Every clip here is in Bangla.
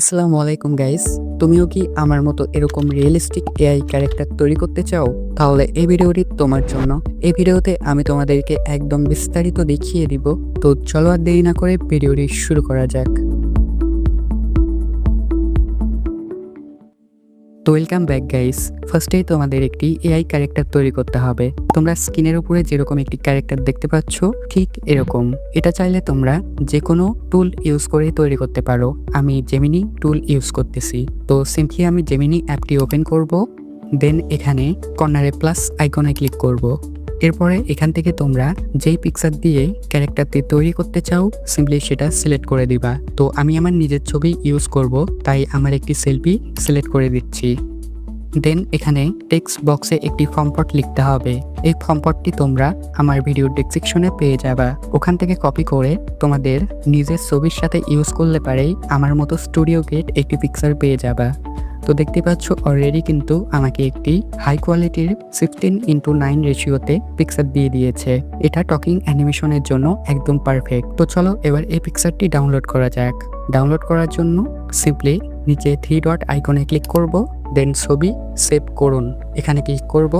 আসসালামু আলাইকুম গাইস। তুমিও কি আমার মতো এরকম রিয়েলিস্টিক এআই ক্যারেক্টার তৈরি করতে চাও? তাহলে এই ভিডিওটি তোমার জন্য। এই ভিডিওতে আমি তোমাদেরকে একদম বিস্তারিত দেখিয়ে দিব। তো চলো আর দেরি না করে ভিডিওটি শুরু করা যাক। তো ওয়েলকাম ব্যাক গাইস। ফার্স্টেই তোমাদের একটি এআই ক্যারেক্টার তৈরি করতে হবে। তোমরা স্ক্রিনের উপরে যেরকম একটি ক্যারেক্টার দেখতে পাচ্ছ ঠিক এরকম। এটা চাইলে তোমরা যে কোনো টুল ইউজ করে তৈরি করতে পারো। আমি জেমিনি টুল ইউজ করতেছি। তো সিম্পলি আমি জেমিনি অ্যাপটি ওপেন করব। দেন এখানে কর্নারে প্লাস আইকনে ক্লিক করব। এরপরে এখান থেকে তোমরা যেই পিকচার দিয়ে ক্যারেক্টারটি তৈরি করতে চাও সিম্পলি সেটা সিলেক্ট করে দিবা। তো আমি আমার নিজের ছবি ইউজ করব, তাই আমার একটি সেলফি সিলেক্ট করে দিচ্ছি। দেন এখানে টেক্সট বক্সে একটি ফর্মপট লিখতে হবে। এই ফর্মপটটি তোমরা আমার ভিডিও ডেসক্রিপশনে পেয়ে যাবা। ওখান থেকে কপি করে তোমাদের নিজের ছবির সাথে ইউজ করলে পারেই আমার মতো স্টুডিও গেট একটি পিকচার পেয়ে যাবা। তো দেখতে পাচ্ছ অলরেডি কিন্তু আমাকে একটি হাই কোয়ালিটির 16:9 রেশিওতে পিকচার দিয়ে দিয়েছে। এটা টকিং অ্যানিমেশনের জন্য একদম পারফেক্ট। তো চলো এবার এই পিকচারটি ডাউনলোড করা যাক। ডাউনলোড করার জন্য সিম্পলি নিচে 3 ডট আইকনে ক্লিক করব। দেন ছবি সেভ করুন এখানে ক্লিক করব।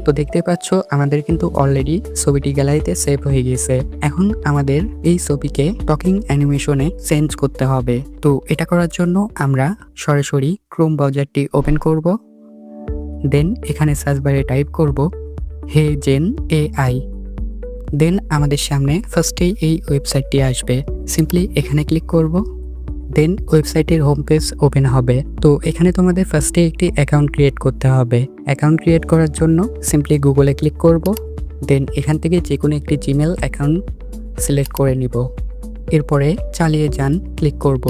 তো দেখতে পাচ্ছ আমাদের কিন্তু অলরেডি ছবিটি গ্যালারিতে সেভ হয়ে গেছে। এখন আমাদের এই ছবিকে টকিং অ্যানিমেশনে চেঞ্জ করতে হবে। তো এটা করার জন্য আমরা সরাসরি ক্রোম ব্রাউজারটি ওপেন করব। দেন এখানে সার্চ বারে টাইপ করব হে জেন এআই। দেন আমাদের সামনে ফার্স্টেই এই ওয়েবসাইটটি আসবে। সিম্পলি এখানে ক্লিক করব। দেন ওয়েবসাইটের হোম পেজ ওপেন হবে। তো এখানে তোমাদের ফার্স্টে একটি অ্যাকাউন্ট ক্রিয়েট করতে হবে। অ্যাকাউন্ট ক্রিয়েট করার জন্য সিম্পলি গুগলে ক্লিক করব। দেন এখান থেকে যে কোনো একটি জিমেল অ্যাকাউন্ট সিলেক্ট করে নিব। এরপরে চালিয়ে যান ক্লিক করব।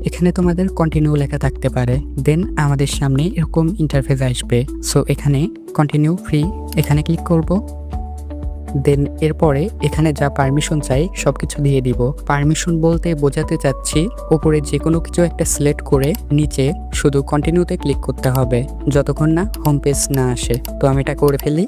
এখানে তোমাদের কন্টিনিউ লেখা থাকতে পারে। দেন আমাদের সামনে এরকম ইন্টারফেস আসবে। সো এখানে কন্টিনিউ ফ্রি এখানে ক্লিক করব। দেন এরপরে এখানে যা পারমিশন চাই সবকিছু দিয়ে দিব। পারমিশন বলতে বোঝাতে চাচ্ছি উপরে যে কোনো কিছু একটা সিলেক্ট করে নিচে শুধু কন্টিনিউতে ক্লিক করতে হবে যতক্ষণ না হোম পেজ না আসে। তো আমি এটা করে ফেলি।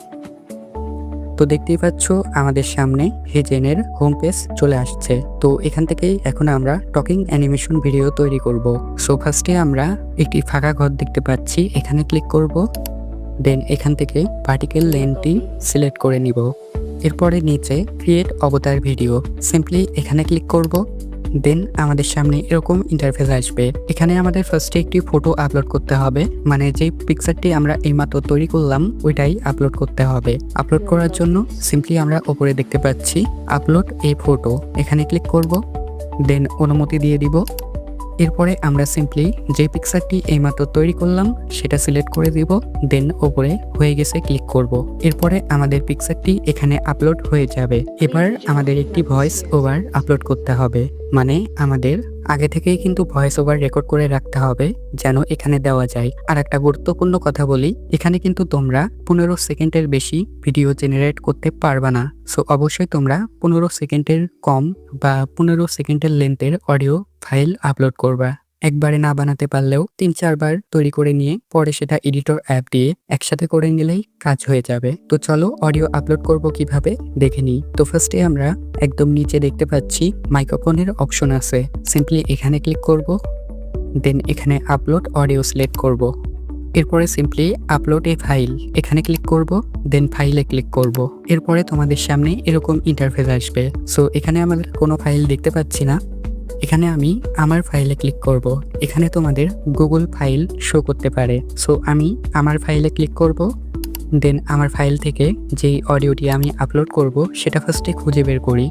তো দেখতেই পাচ্ছ আমাদের সামনে হেজেনের হোম পেজ চলে আসছে। তো এখান থেকেই এখন আমরা টকিং অ্যানিমেশন ভিডিও তৈরি করব। সো ফার্স্টে আমরা একটি ফাঁকা ঘর দেখতে পাচ্ছি, এখানে ক্লিক করব। দেন এখান থেকে পার্টিকেল লেন্থটি সিলেক্ট করে নিব। এরপরে নিচে ক্রিয়েট অবতার ভিডিও সিম্পলি এখানে ক্লিক করব। দেন আমাদের সামনে এরকম ইন্টারফেস আসবে। এখানে আমাদের ফার্স্টে একটি ফটো আপলোড করতে হবে, মানে যেই পিকচারটি আমরা এইমাত্র তৈরি করলাম ওইটাই আপলোড করতে হবে। আপলোড করার জন্য সিম্পলি আমরা উপরে দেখতে পাচ্ছি আপলোড এ ফটো এখানে ক্লিক করব। দেন অনুমতি দিয়ে দিব। এরপরে আমরা সিম্পলি যে পিকচারটি এইমাত্র তৈরি করলাম সেটা সিলেক্ট করে দিব। দেন ওপরে হয়ে গেছে ক্লিক করব। এরপরে আমাদের পিকচারটি এখানে আপলোড হয়ে যাবে। এবার আমাদের একটি ভয়েস ওভার আপলোড করতে হবে, মানে আমাদের আগে থেকেই কিন্তু ভয়েস ওভার রেকর্ড করে রাখতে হবে যেন এখানে দেওয়া যায়। আর একটা গুরুত্বপূর্ণ কথা বলি, এখানে কিন্তু তোমরা 15 সেকেন্ডের বেশি ভিডিও জেনারেট করতে পারবা না। সো অবশ্যই তোমরা 15 সেকেন্ডের কম বা 15 সেকেন্ডের লেন্থের অডিও ফাইল আপলোড করবা। একবারে না বানাতে পারলেও 3-4 বার তৈরি করে নিয়ে পরে সেটা এডিটর অ্যাপ দিয়ে একসাথে করে নিলেই কাজ হয়ে যাবে। তো চলো অডিও আপলোড করব কিভাবে দেখে নিই। তো ফার্স্টে আমরা একদম নিচে দেখতে পাচ্ছি মাইক্রোফোনের অপশন আছে। সিম্পলি এখানে ক্লিক করব। দেন এখানে আপলোড অডিও সিলেক্ট করব। এরপরে সিম্পলি আপলোড এ ফাইল এখানে ক্লিক করব। দেন ফাইলে ক্লিক করব। এরপরে তোমাদের সামনে এরকম ইন্টারফেস আসবে। সো এখানে আমাদের কোনো ফাইল দেখতে পাচ্ছি না। এখানে আমি আমার ফাইলে ক্লিক করব। এখানে তোমাদের গুগল ফাইল শো করতে পারে। সো আমি আমার ফাইলে ক্লিক করব। দেন আমার ফাইল থেকে যেই অডিওটি আমি আপলোড করব সেটা ফার্স্টে খুঁজে বের করি।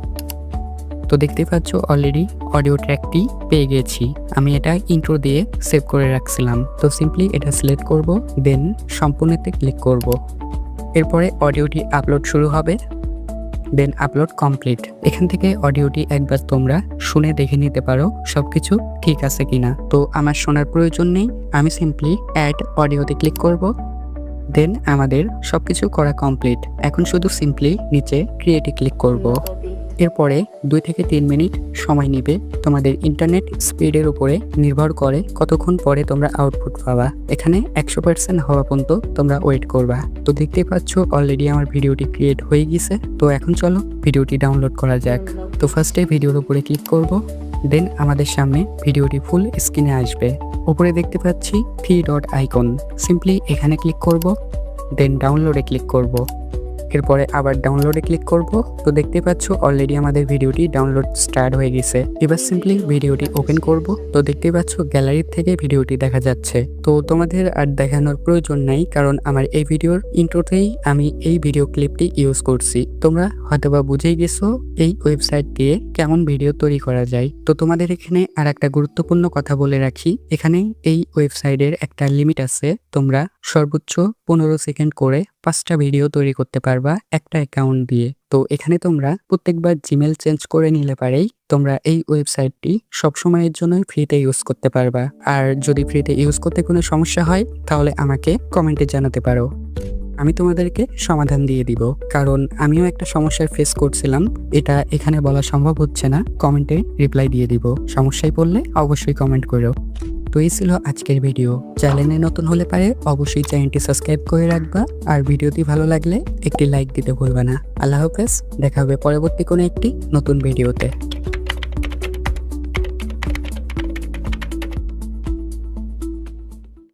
তো দেখতে পাচ্ছ অলরেডি অডিও ট্র্যাকটি পেয়ে গেছি। আমি এটা ইন্ট্রো দিয়ে সেভ করে রাখছিলাম। তো সিম্পলি এটা সিলেক্ট করব। দেন সম্পূর্ণতে ক্লিক করব। এরপরে অডিওটি আপলোড শুরু হবে। Then upload complete. এখান থেকে অডিওটি একবার তোমরা শুনে দেখে নিতে পারো সবকিছু ঠিক আছে কিনা। তো আমার শোনার প্রয়োজন নেই, আমি সিম্পলি অ্যাড অডিওতে ক্লিক করব। দেন আমাদের সবকিছু করা কমপ্লিট। এখন শুধু সিম্পলি নিচে ক্রিয়েটে ক্লিক করব। এরপরে 2 থেকে 3 মিনিট সময় নেবে। তোমাদের ইন্টারনেট স্পিডের উপরে নির্ভর করে কতক্ষণ পরে তোমরা আউটপুট পাবা। এখানে 100% হওয়া পর্যন্ত তোমরা ওয়েট করবা। তো দেখতেই পাচ্ছ অলরেডি আমার ভিডিওটি ক্রিয়েট হয়ে গেছে। তো এখন চলো ভিডিওটি ডাউনলোড করা যাক। তো ফার্স্টে ভিডিওর উপরে ক্লিক করব। দেন আমাদের সামনে ভিডিওটি ফুল স্ক্রিনে আসবে। উপরে দেখতে পাচ্ছি 3 ডট আইকন, সিম্পলি এখানে ক্লিক করব, দেন ডাউনলোডে ক্লিক করব। এরপরে আবার ডাউনলোডে ক্লিক করব। তো দেখতে পাচ্ছ অলরেডি আমাদের ভিডিওটি ডাউনলোড স্টার্ট হয়ে গেছে। এবার সিম্পলি ভিডিওটি ওপেন করব। তো দেখতে পাচ্ছ গ্যালারি থেকে ভিডিওটি দেখা যাচ্ছে। তো তোমাদের আর দেখানোর প্রয়োজন নাই, কারণ আমার এই ভিডিওর ইন্ট্রোতেই আমি এই ভিডিও ক্লিপটি ইউজ করছি। তোমরা হয়তোবা বুঝেই গেছো এই ওয়েবসাইট দিয়ে কেমন ভিডিও তৈরি করা যায়। তো তোমাদের এখানে আর একটা গুরুত্বপূর্ণ কথা বলে রাখি, এখানে এই ওয়েবসাইটের একটা লিমিট আছে। তোমরা সর্বোচ্চ 15 সেকেন্ড করে 5টা ভিডিও তৈরি করতে পারবা একটা অ্যাকাউন্ট দিয়ে। তো এখানে তোমরা প্রত্যেকবার জিমেল চেঞ্জ করে নিলে পারেই তোমরা এই ওয়েবসাইটটি সবসময়ের জন্য ফ্রিতে ইউজ করতে পারবা। আর যদি ফ্রিতে ইউজ করতে কোনো সমস্যা হয় তাহলে আমাকে কমেন্টে জানাতে পারো, আমি তোমাদেরকে সমাধান দিয়ে দিব। কারণ আমিও একটা সমস্যার ফেস করছিলাম, এটা এখানে বলা সম্ভব হচ্ছে না, কমেন্টে রিপ্লাই দিয়ে দিব। সমস্যায় পড়লে অবশ্যই কমেন্ট করো। তো এই ছিল আজকের ভিডিও। চ্যানেলে নতুন হলে পারে অবশ্যই চ্যানেলটি সাবস্ক্রাইব করে রাখবা, আর ভিডিওটি ভালো লাগলে একটি লাইক দিতে ভুলবা না। আল্লাহ হাফেজ, দেখা হবে পরবর্তী কোনো একটি নতুন ভিডিওতে।